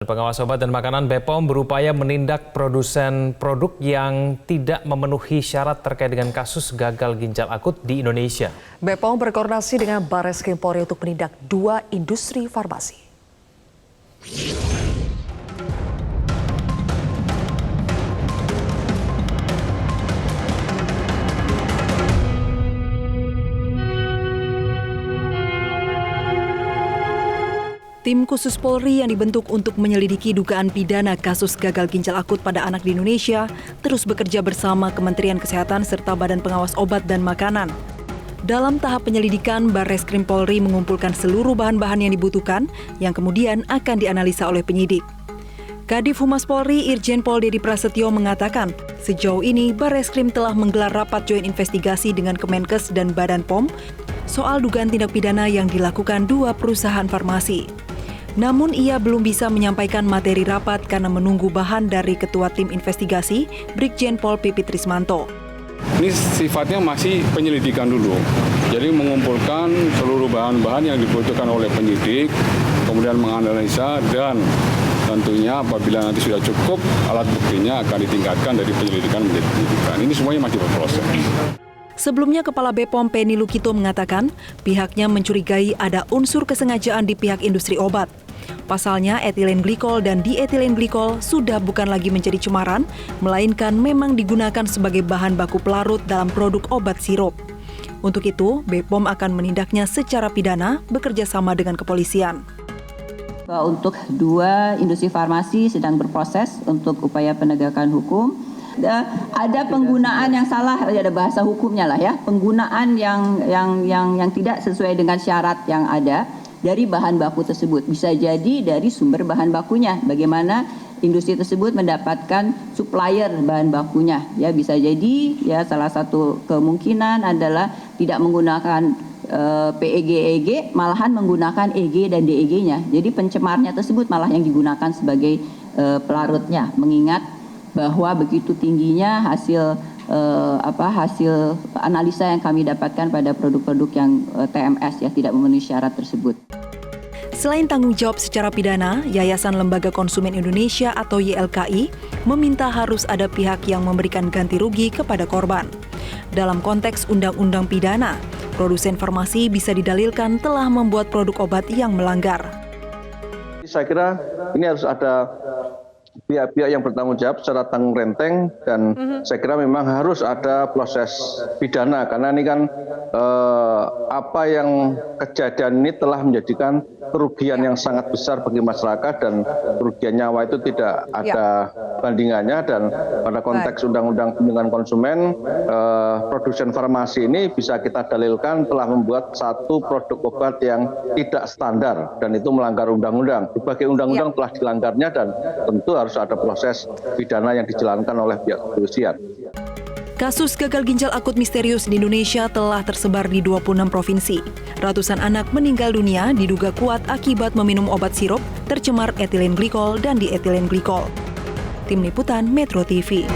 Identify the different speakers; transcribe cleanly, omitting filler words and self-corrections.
Speaker 1: Pengawas Obat dan Makanan BPOM berupaya menindak produsen produk yang tidak memenuhi syarat terkait dengan kasus gagal ginjal akut di Indonesia.
Speaker 2: BPOM berkoordinasi dengan Barreskrim Polri untuk menindak 2 industri farmasi. Tim khusus Polri yang dibentuk untuk menyelidiki dugaan pidana kasus gagal ginjal akut pada anak di Indonesia terus bekerja bersama Kementerian Kesehatan serta Badan Pengawas Obat dan Makanan. Dalam tahap penyelidikan, Barreskrim Polri mengumpulkan seluruh bahan-bahan yang dibutuhkan yang kemudian akan dianalisa oleh penyidik. Kadif Humas Polri Irjen Pol Dedi Prasetyo mengatakan, sejauh ini Barreskrim telah menggelar rapat joint investigasi dengan Kemenkes dan Badan POM soal dugaan tindak pidana yang dilakukan 2 perusahaan farmasi. Namun ia belum bisa menyampaikan materi rapat karena menunggu bahan dari Ketua Tim Investigasi, Brigjen Pol Pipit Trismanto.
Speaker 3: Ini sifatnya masih penyelidikan dulu, jadi mengumpulkan seluruh bahan-bahan yang dibutuhkan oleh penyidik, kemudian menganalisa dan tentunya apabila nanti sudah cukup, alat buktinya akan ditingkatkan dari penyelidikan menjadi penyidikan. Ini semuanya masih berproses.
Speaker 2: Sebelumnya, Kepala BPOM Penny Lukito mengatakan pihaknya mencurigai ada unsur kesengajaan di pihak industri obat. Pasalnya, etilen glikol dan dietilen glikol sudah bukan lagi menjadi cemaran, melainkan memang digunakan sebagai bahan baku pelarut dalam produk obat sirup. Untuk itu, BPOM akan menindaknya secara pidana bekerja sama dengan kepolisian.
Speaker 4: Untuk 2 industri farmasi sedang berproses untuk upaya penegakan hukum. Ada penggunaan yang salah, ada bahasa hukumnya lah ya, penggunaan yang tidak sesuai dengan syarat yang ada dari bahan baku tersebut. Bisa jadi dari sumber bahan bakunya, bagaimana industri tersebut mendapatkan supplier bahan bakunya. Ya, bisa jadi ya salah satu kemungkinan adalah tidak menggunakan PEG, malahan menggunakan EG dan DEG-nya. Jadi pencemarnya tersebut malah yang digunakan sebagai pelarutnya, mengingat bahwa begitu tingginya hasil analisa yang kami dapatkan pada produk-produk yang TMS ya tidak memenuhi syarat tersebut.
Speaker 2: Selain tanggung jawab secara pidana, Yayasan Lembaga Konsumen Indonesia atau YLKI meminta harus ada pihak yang memberikan ganti rugi kepada korban. Dalam konteks undang-undang pidana, produsen farmasi bisa didalilkan telah membuat produk obat yang melanggar.
Speaker 5: Saya kira ini harus ada pihak-pihak yang bertanggung jawab secara tanggung renteng dan saya kira memang harus ada proses pidana karena ini kan apa yang kejadian ini telah menjadikan kerugian yang sangat besar bagi masyarakat dan kerugian nyawa itu tidak ada bandingannya dan pada konteks Undang-Undang Perlindungan Konsumen produsen farmasi ini bisa kita dalilkan telah membuat satu produk obat yang tidak standar dan itu melanggar undang-undang. Berbagai undang-undang telah dilanggarnya dan tentu harus ada proses pidana yang dijalankan oleh pihak kepolisian.
Speaker 2: Kasus gagal ginjal akut misterius di Indonesia telah tersebar di 26 provinsi. Ratusan anak meninggal dunia diduga kuat akibat meminum obat sirup tercemar etilen glikol dan dietilen glikol. Tim Liputan Metro TV.